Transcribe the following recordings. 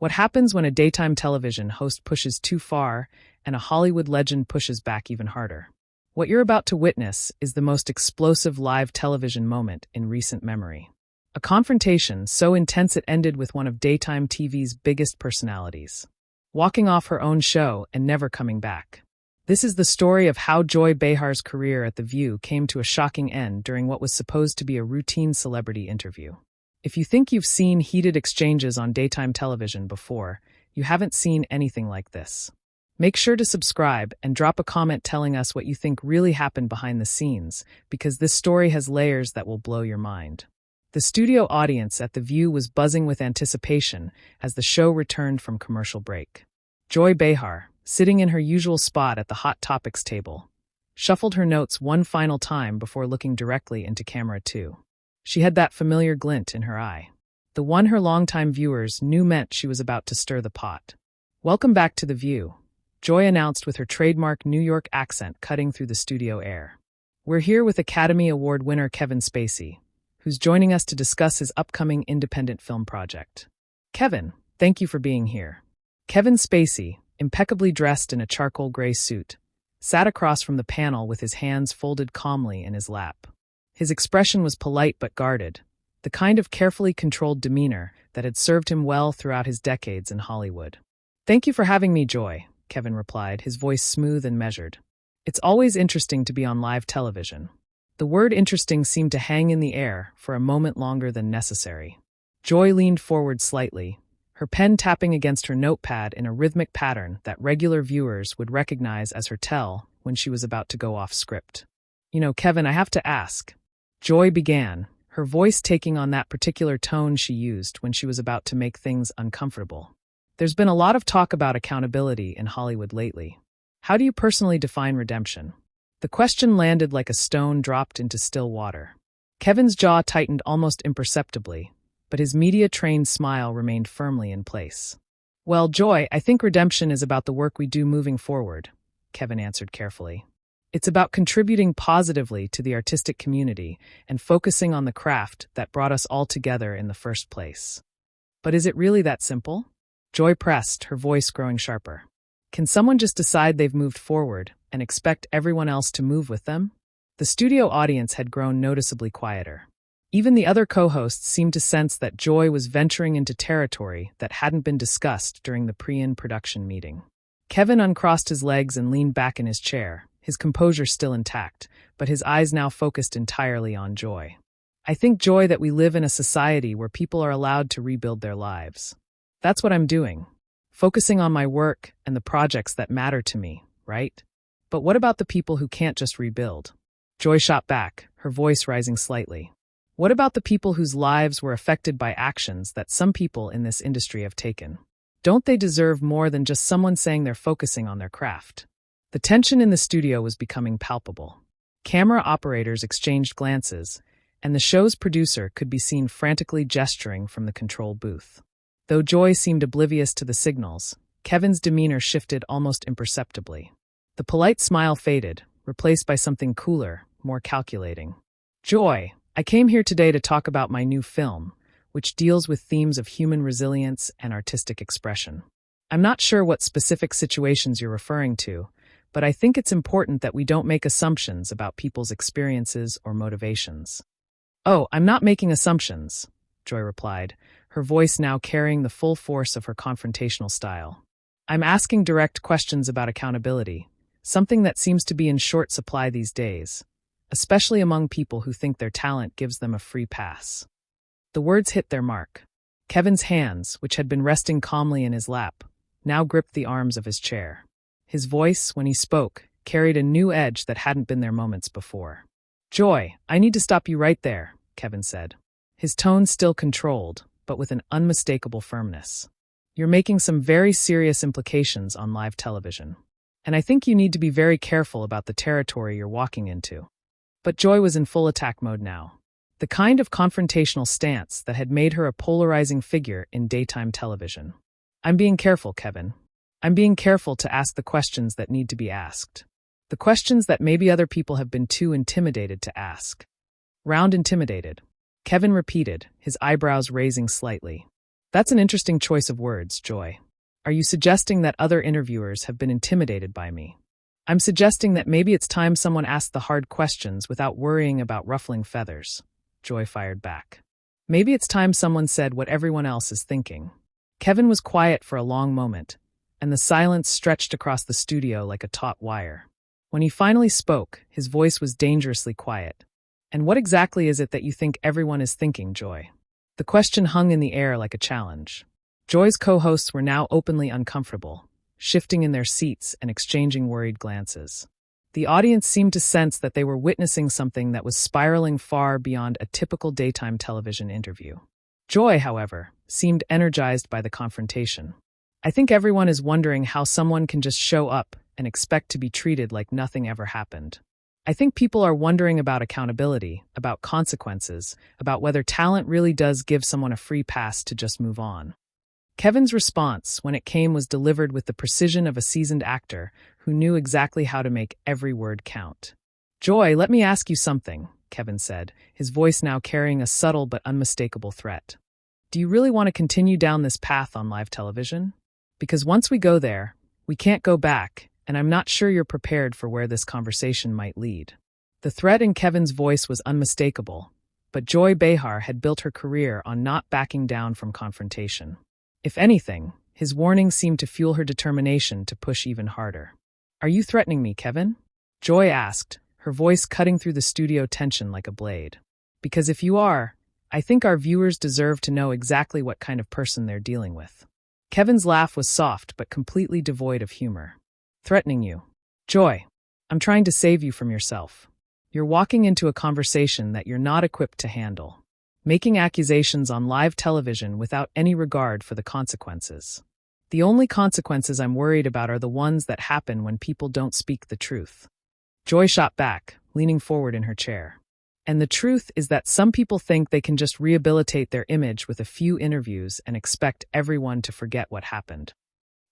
What happens when a daytime television host pushes too far and a Hollywood legend pushes back even harder? What you're about to witness is the most explosive live television moment in recent memory. A confrontation so intense it ended with one of daytime TV's biggest personalities walking off her own show and never coming back. This is the story of how Joy Behar's career at The View came to a shocking end during what was supposed to be a routine celebrity interview. If you think you've seen heated exchanges on daytime television before, you haven't seen anything like this. Make sure to subscribe and drop a comment telling us what you think really happened behind the scenes, because this story has layers that will blow your mind. The studio audience at The View was buzzing with anticipation as the show returned from commercial break. Joy Behar, sitting in her usual spot at the Hot Topics table, shuffled her notes one final time before looking directly into camera 2. She had that familiar glint in her eye, the one her longtime viewers knew meant she was about to stir the pot. "Welcome back to The View," Joy announced with her trademark New York accent cutting through the studio air. "We're here with Academy Award winner Kevin Spacey, who's joining us to discuss his upcoming independent film project." "Kevin, thank you for being here." Kevin Spacey, impeccably dressed in a charcoal gray suit, sat across from the panel with his hands folded calmly in his lap. His expression was polite but guarded, the kind of carefully controlled demeanor that had served him well throughout his decades in Hollywood. "Thank you for having me, Joy," Kevin replied, his voice smooth and measured. "It's always interesting to be on live television." The word interesting seemed to hang in the air for a moment longer than necessary. Joy leaned forward slightly, her pen tapping against her notepad in a rhythmic pattern that regular viewers would recognize as her tell when she was about to go off script. "You know, Kevin, I have to ask," Joy began, her voice taking on that particular tone she used when she was about to make things uncomfortable. "There's been a lot of talk about accountability in Hollywood lately. How do you personally define redemption?" The question landed like a stone dropped into still water. Kevin's jaw tightened almost imperceptibly, but his media-trained smile remained firmly in place. "Well, Joy, I think redemption is about the work we do moving forward," Kevin answered carefully. "It's about contributing positively to the artistic community and focusing on the craft that brought us all together in the first place." "But is it really that simple?" Joy pressed, her voice growing sharper. "Can someone just decide they've moved forward and expect everyone else to move with them?" The studio audience had grown noticeably quieter. Even the other co-hosts seemed to sense that Joy was venturing into territory that hadn't been discussed during the pre-production meeting. Kevin uncrossed his legs and leaned back in his chair, his composure still intact, but his eyes now focused entirely on Joy. "I think, Joy, that we live in a society where people are allowed to rebuild their lives. That's what I'm doing. Focusing on my work and the projects that matter to me, right? But what about the people who can't just rebuild?" Joy shot back, her voice rising slightly. "What about the people whose lives were affected by actions that some people in this industry have taken? Don't they deserve more than just someone saying they're focusing on their craft?" The tension in the studio was becoming palpable. Camera operators exchanged glances, and the show's producer could be seen frantically gesturing from the control booth. Though Joy seemed oblivious to the signals, Kevin's demeanor shifted almost imperceptibly. The polite smile faded, replaced by something cooler, more calculating. "Joy, I came here today to talk about my new film, which deals with themes of human resilience and artistic expression. I'm not sure what specific situations you're referring to, but I think it's important that we don't make assumptions about people's experiences or motivations." "Oh, I'm not making assumptions," Joy replied, her voice now carrying the full force of her confrontational style. "I'm asking direct questions about accountability, something that seems to be in short supply these days, especially among people who think their talent gives them a free pass." The words hit their mark. Kevin's hands, which had been resting calmly in his lap, now gripped the arms of his chair. His voice, when he spoke, carried a new edge that hadn't been there moments before. "Joy, I need to stop you right there," Kevin said, his tone still controlled, but with an unmistakable firmness. "You're making some very serious implications on live television, and I think you need to be very careful about the territory you're walking into." But Joy was in full attack mode now, the kind of confrontational stance that had made her a polarizing figure in daytime television. "I'm being careful, Kevin. I'm being careful to ask the questions that need to be asked. The questions that maybe other people have been too intimidated to ask." "Round intimidated," Kevin repeated, his eyebrows raising slightly. That's an interesting choice of words, Joy. Are you suggesting that other interviewers have been intimidated by me? I'm suggesting that maybe it's time someone asked the hard questions without worrying about ruffling feathers, Joy fired back. Maybe it's time someone said what everyone else is thinking. Kevin was quiet for a long moment, and the silence stretched across the studio like a taut wire. When he finally spoke, his voice was dangerously quiet. And what exactly is it that you think everyone is thinking, Joy? The question hung in the air like a challenge. Joy's co-hosts were now openly uncomfortable, shifting in their seats and exchanging worried glances. The audience seemed to sense that they were witnessing something that was spiraling far beyond a typical daytime television interview. Joy, however, seemed energized by the confrontation. I think everyone is wondering how someone can just show up and expect to be treated like nothing ever happened. I think people are wondering about accountability, about consequences, about whether talent really does give someone a free pass to just move on. Kevin's response, when it came, was delivered with the precision of a seasoned actor who knew exactly how to make every word count. Joy, let me ask you something, Kevin said, his voice now carrying a subtle but unmistakable threat. Do you really want to continue down this path on live television? Because once we go there, we can't go back, and I'm not sure you're prepared for where this conversation might lead. The threat in Kevin's voice was unmistakable, but Joy Behar had built her career on not backing down from confrontation. If anything, his warning seemed to fuel her determination to push even harder. Are you threatening me, Kevin? Joy asked, her voice cutting through the studio tension like a blade. Because if you are, I think our viewers deserve to know exactly what kind of person they're dealing with. Kevin's laugh was soft but completely devoid of humor. Threatening you. Joy, I'm trying to save you from yourself. You're walking into a conversation that you're not equipped to handle. Making accusations on live television without any regard for the consequences. The only consequences I'm worried about are the ones that happen when people don't speak the truth. Joy shot back, leaning forward in her chair. And the truth is that some people think they can just rehabilitate their image with a few interviews and expect everyone to forget what happened.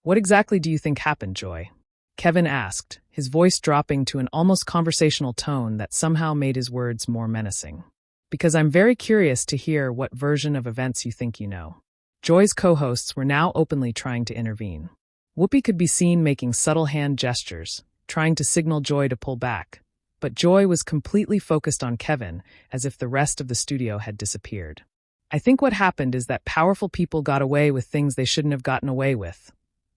What exactly do you think happened, Joy? Kevin asked, his voice dropping to an almost conversational tone that somehow made his words more menacing. Because I'm very curious to hear what version of events you think you know. Joy's co-hosts were now openly trying to intervene. Whoopi could be seen making subtle hand gestures, trying to signal Joy to pull back, but Joy was completely focused on Kevin, as if the rest of the studio had disappeared. I think what happened is that powerful people got away with things they shouldn't have gotten away with,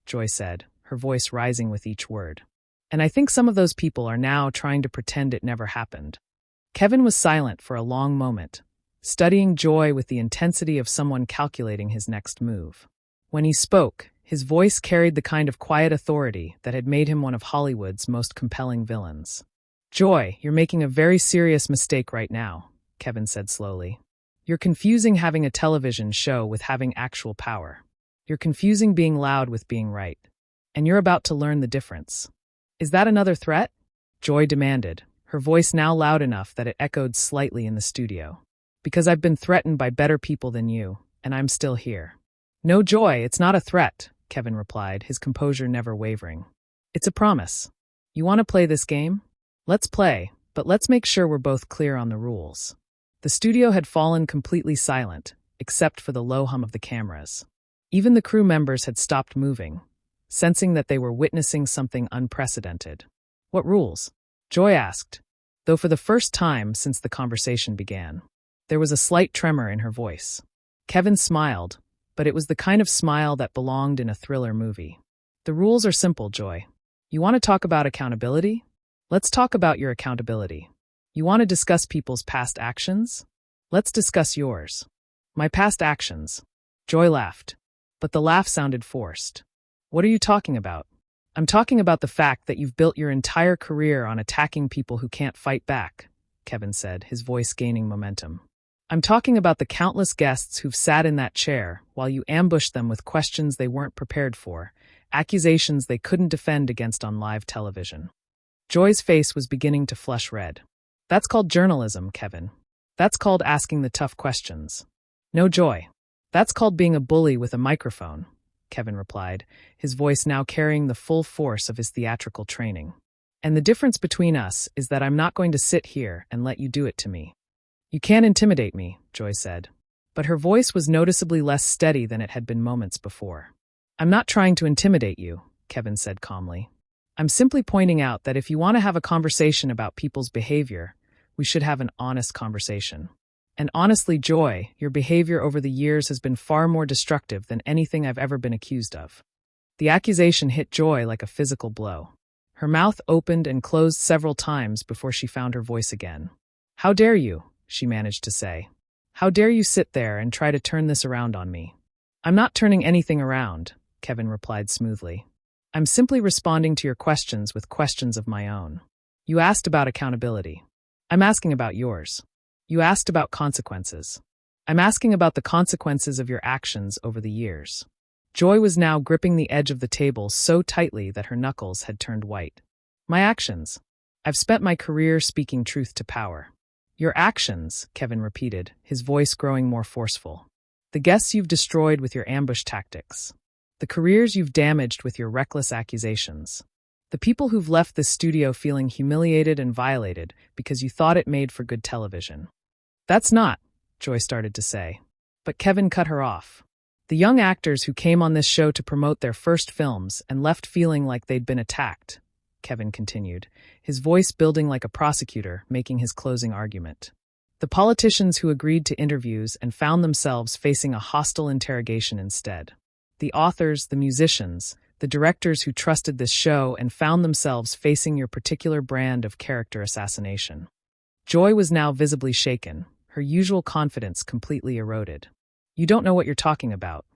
Joy said, her voice rising with each word. And I think some of those people are now trying to pretend it never happened. Kevin was silent for a long moment, studying Joy with the intensity of someone calculating his next move. When he spoke, his voice carried the kind of quiet authority that had made him one of Hollywood's most compelling villains. Joy, you're making a very serious mistake right now, Kevin said slowly. You're confusing having a television show with having actual power. You're confusing being loud with being right. And you're about to learn the difference. Is that another threat? Joy demanded, her voice now loud enough that it echoed slightly in the studio. Because I've been threatened by better people than you, and I'm still here. No, Joy, it's not a threat, Kevin replied, his composure never wavering. It's a promise. You want to play this game? Let's play, but let's make sure we're both clear on the rules. The studio had fallen completely silent, except for the low hum of the cameras. Even the crew members had stopped moving, sensing that they were witnessing something unprecedented. What rules? Joy asked, though for the first time since the conversation began. There was a slight tremor in her voice. Kevin smiled, but it was the kind of smile that belonged in a thriller movie. The rules are simple, Joy. You want to talk about accountability? Let's talk about your accountability. You want to discuss people's past actions? Let's discuss yours. My past actions. Joy laughed, but the laugh sounded forced. What are you talking about? I'm talking about the fact that you've built your entire career on attacking people who can't fight back, Kevin said, his voice gaining momentum. I'm talking about the countless guests who've sat in that chair while you ambushed them with questions they weren't prepared for, accusations they couldn't defend against on live television. Joy's face was beginning to flush red. That's called journalism, Kevin. That's called asking the tough questions. No, Joy. That's called being a bully with a microphone, Kevin replied, his voice now carrying the full force of his theatrical training. And the difference between us is that I'm not going to sit here and let you do it to me. You can't intimidate me, Joy said. but her voice was noticeably less steady than it had been moments before. "I'm not trying to intimidate you," Kevin said calmly. "I'm simply pointing out that if you want to have a conversation about people's behavior, we should have an honest conversation. And honestly, Joy, your behavior over the years has been far more destructive than anything I've ever been accused of." The accusation hit Joy like a physical blow. Her mouth opened and closed several times before she found her voice again. "How dare you?" she managed to say. "How dare you sit there and try to turn this around on me?" "I'm not turning anything around," Kevin replied smoothly. "I'm simply responding to your questions with questions of my own. You asked about accountability. I'm asking about yours. You asked about consequences. I'm asking about the consequences of your actions over the years." Joy was now gripping the edge of the table so tightly that her knuckles had turned white. "My actions. I've spent my career speaking truth to power." "Your actions," Kevin repeated, his voice growing more forceful. "The guests you've destroyed with your ambush tactics. The careers you've damaged with your reckless accusations. The people who've left this studio feeling humiliated and violated because you thought it made for good television." "That's not," Joy started to say. But Kevin cut her off. "The young actors who came on this show to promote their first films and left feeling like they'd been attacked," Kevin continued, his voice building like a prosecutor making his closing argument. "The politicians who agreed to interviews and found themselves facing a hostile interrogation instead. The authors, the musicians, the directors who trusted this show and found themselves facing your particular brand of character assassination." Joy was now visibly shaken, her usual confidence completely eroded. "You don't know what you're talking about."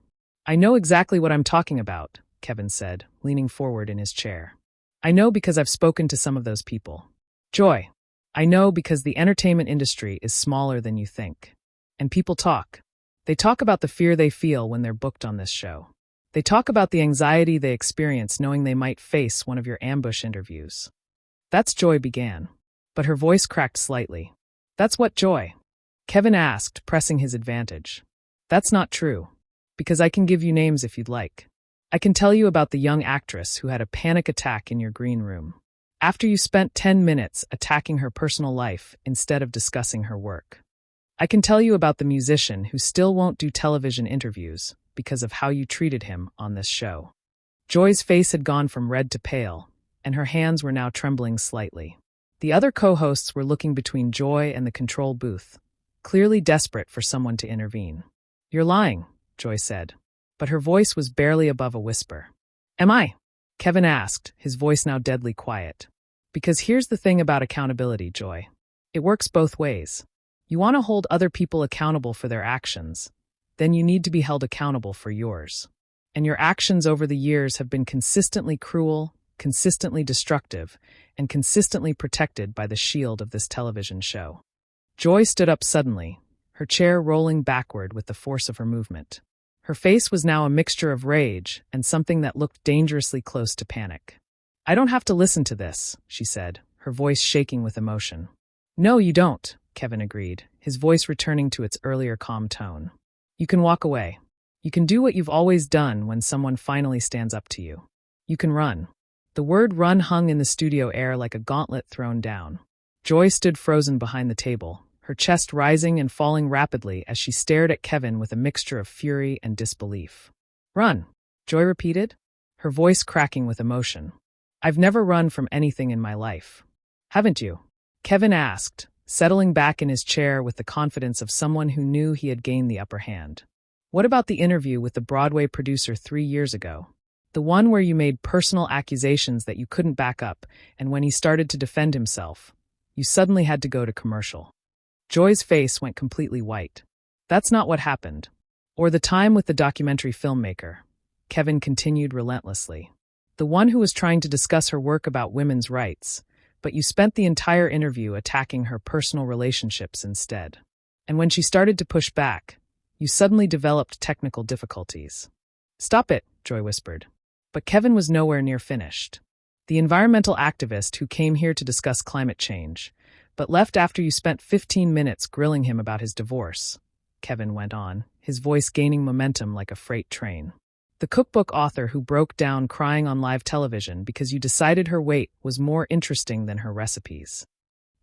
"I know exactly what I'm talking about," Kevin said, leaning forward in his chair. "I know because I've spoken to some of those people. Joy, I know because the entertainment industry is smaller than you think. And people talk. They talk about the fear they feel when they're booked on this show. They talk about the anxiety they experience knowing they might face one of your ambush interviews." "That's," Joy began, but her voice cracked slightly. "That's what, Joy?" Kevin asked, pressing his advantage. "That's not true. Because I can give you names if you'd like. I can tell you about the young actress who had a panic attack in your green room. After you spent 10 minutes attacking her personal life instead of discussing her work. I can tell you about the musician who still won't do television interviews because of how you treated him on this show." Joy's face had gone from red to pale, and her hands were now trembling slightly. The other co-hosts were looking between Joy and the control booth, clearly desperate for someone to intervene. "You're lying," Joy said, but her voice was barely above a whisper. "Am I?" Kevin asked, his voice now deadly quiet. "Because here's the thing about accountability, Joy. It works both ways. You want to hold other people accountable for their actions, then you need to be held accountable for yours. And your actions over the years have been consistently cruel, consistently destructive, and consistently protected by the shield of this television show." Joy stood up suddenly, her chair rolling backward with the force of her movement. Her face was now a mixture of rage and something that looked dangerously close to panic. "I don't have to listen to this," she said, her voice shaking with emotion. "No, you don't," Kevin agreed, his voice returning to its earlier calm tone. "You can walk away. You can do what you've always done when someone finally stands up to you. You can run." The word run hung in the studio air like a gauntlet thrown down. Joy stood frozen behind the table, her chest rising and falling rapidly as she stared at Kevin with a mixture of fury and disbelief. "Run," Joy repeated, her voice cracking with emotion. "I've never run from anything in my life." "Haven't you?" Kevin asked, settling back in his chair with the confidence of someone who knew he had gained the upper hand. "What about the interview with the Broadway producer 3 years ago? The one where you made personal accusations that you couldn't back up, and when he started to defend himself, you suddenly had to go to commercial." Joy's face went completely white. "That's not what happened. Or the time with the documentary filmmaker," Kevin continued relentlessly. "The one who was trying to discuss her work about women's rights, but you spent the entire interview attacking her personal relationships instead. And when she started to push back, you suddenly developed technical difficulties." "Stop it," Joy whispered. But Kevin was nowhere near finished. "The environmental activist who came here to discuss climate change, but left after you spent 15 minutes grilling him about his divorce," Kevin went on, his voice gaining momentum like a freight train. "The cookbook author who broke down crying on live television because you decided her weight was more interesting than her recipes.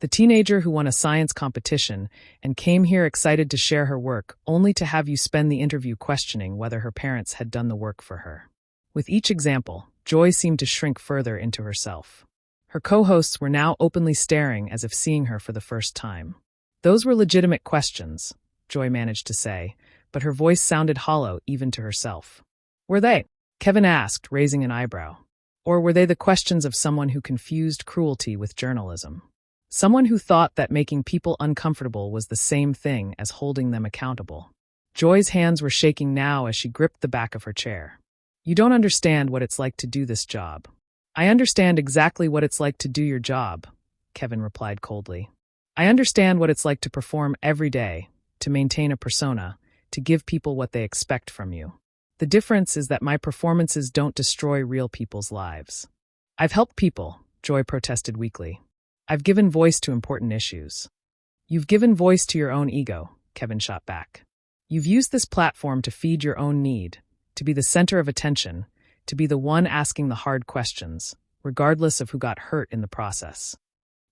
The teenager who won a science competition and came here excited to share her work, only to have you spend the interview questioning whether her parents had done the work for her. With each example, Joy seemed to shrink further into herself. Her co-hosts were now openly staring as if seeing her for the first time. Those were legitimate questions, Joy managed to say, but her voice sounded hollow even to herself. Were they? Kevin asked, raising an eyebrow. Or were they the questions of someone who confused cruelty with journalism? Someone who thought that making people uncomfortable was the same thing as holding them accountable. Joy's hands were shaking now as she gripped the back of her chair. You don't understand what it's like to do this job. I understand exactly what it's like to do your job, Kevin replied coldly. I understand what it's like to perform every day, to maintain a persona, to give people what they expect from you. The difference is that my performances don't destroy real people's lives. I've helped people, Joy protested weakly. I've given voice to important issues. You've given voice to your own ego, Kevin shot back. You've used this platform to feed your own need, to be the center of attention, to be the one asking the hard questions, regardless of who got hurt in the process.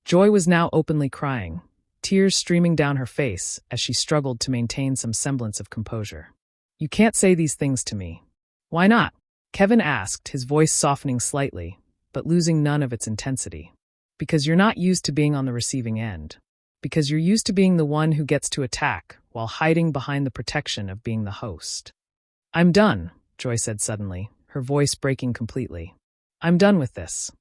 Joy was now openly crying, tears streaming down her face as she struggled to maintain some semblance of composure. You can't say these things to me. Why not? Kevin asked, his voice softening slightly, but losing none of its intensity. Because you're not used to being on the receiving end. Because you're used to being the one who gets to attack while hiding behind the protection of being the host. I'm done, Joy said suddenly, her voice breaking completely. I'm done with this.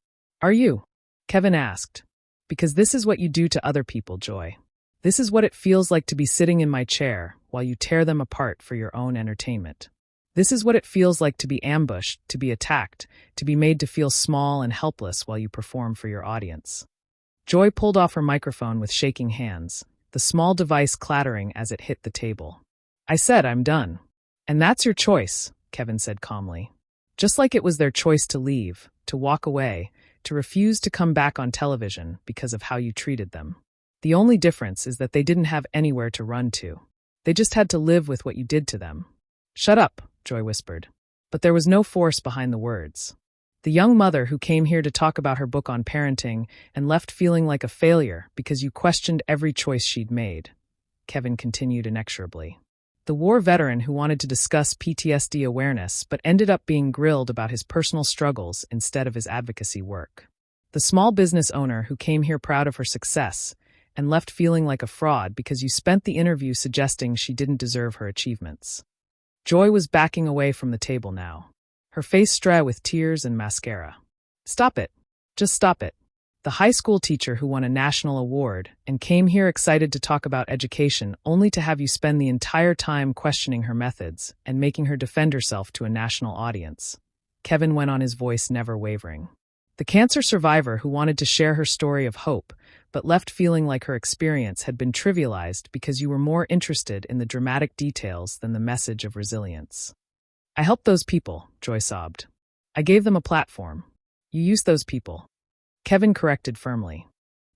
Are you? Kevin asked. Because this is what you do to other people, Joy. This is what it feels like to be sitting in my chair while you tear them apart for your own entertainment. This is what it feels like to be ambushed, to be attacked, to be made to feel small and helpless while you perform for your audience. Joy pulled off her microphone with shaking hands, the small device clattering as it hit the table. I said I'm done. And that's your choice, Kevin said calmly. Just like it was their choice to leave, to walk away, to refuse to come back on television because of how you treated them. The only difference is that they didn't have anywhere to run to. They just had to live with what you did to them. Shut up, Joy whispered. But there was no force behind the words. The young mother who came here to talk about her book on parenting and left feeling like a failure because you questioned every choice she'd made. Kevin continued inexorably. The war veteran who wanted to discuss PTSD awareness but ended up being grilled about his personal struggles instead of his advocacy work. The small business owner who came here proud of her success and left feeling like a fraud because you spent the interview suggesting she didn't deserve her achievements. Joy was backing away from the table now, her face strewn with tears and mascara. Stop it. Just stop it. The high school teacher who won a national award and came here excited to talk about education only to have you spend the entire time questioning her methods and making her defend herself to a national audience. Kevin went on, his voice never wavering. The cancer survivor who wanted to share her story of hope but left feeling like her experience had been trivialized because you were more interested in the dramatic details than the message of resilience. I helped those people, Joy sobbed. I gave them a platform. You used those people. Kevin corrected firmly.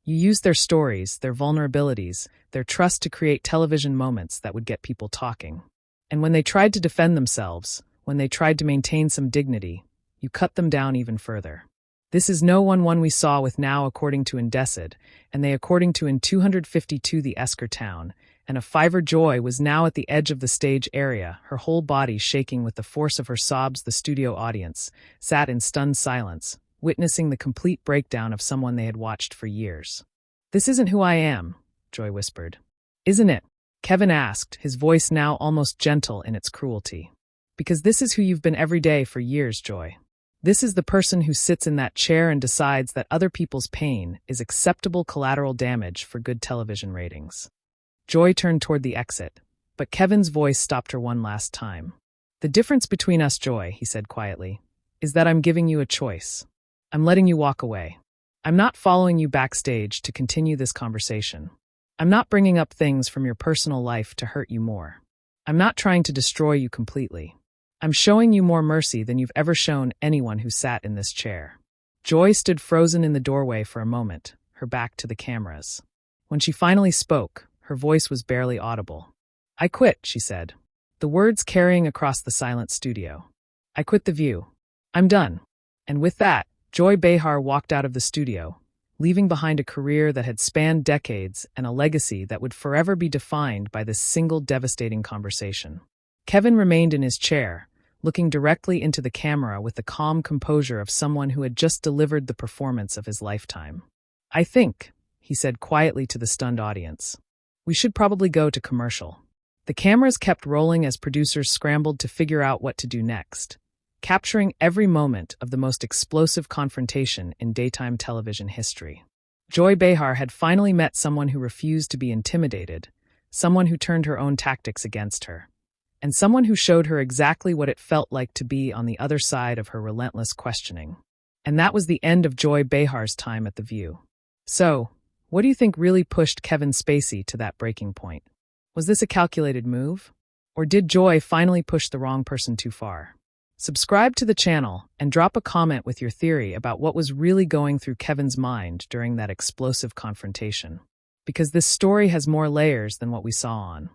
You used their stories, their vulnerabilities, their trust to create television moments that would get people talking. And when they tried to defend themselves, when they tried to maintain some dignity, you cut them down even further. This is no one we saw with now according to Indecid, and they according to in 252 the Esker town, and a Fiver Joy was now at the edge of the stage area, her whole body shaking with the force of her sobs. The studio audience sat in stunned silence, witnessing the complete breakdown of someone they had watched for years. This isn't who I am, Joy whispered. Isn't it? Kevin asked, his voice now almost gentle in its cruelty. Because this is who you've been every day for years, Joy. This is the person who sits in that chair and decides that other people's pain is acceptable collateral damage for good television ratings. Joy turned toward the exit, but Kevin's voice stopped her one last time. The difference between us, Joy, he said quietly, is that I'm giving you a choice. I'm letting you walk away. I'm not following you backstage to continue this conversation. I'm not bringing up things from your personal life to hurt you more. I'm not trying to destroy you completely. I'm showing you more mercy than you've ever shown anyone who sat in this chair. Joy stood frozen in the doorway for a moment, her back to the cameras. When she finally spoke, her voice was barely audible. I quit, she said, the words carrying across the silent studio. I quit The View. I'm done. And with that, Joy Behar walked out of the studio, leaving behind a career that had spanned decades and a legacy that would forever be defined by this single devastating conversation. Kevin remained in his chair, looking directly into the camera with the calm composure of someone who had just delivered the performance of his lifetime. "I think," he said quietly to the stunned audience, "we should probably go to commercial." The cameras kept rolling as producers scrambled to figure out what to do next, capturing every moment of the most explosive confrontation in daytime television history. Joy Behar had finally met someone who refused to be intimidated, someone who turned her own tactics against her, and someone who showed her exactly what it felt like to be on the other side of her relentless questioning. And that was the end of Joy Behar's time at The View. So, what do you think really pushed Kevin Spacey to that breaking point? Was this a calculated move? Or did Joy finally push the wrong person too far? Subscribe to the channel and drop a comment with your theory about what was really going through Kevin's mind during that explosive confrontation. Because this story has more layers than what we saw on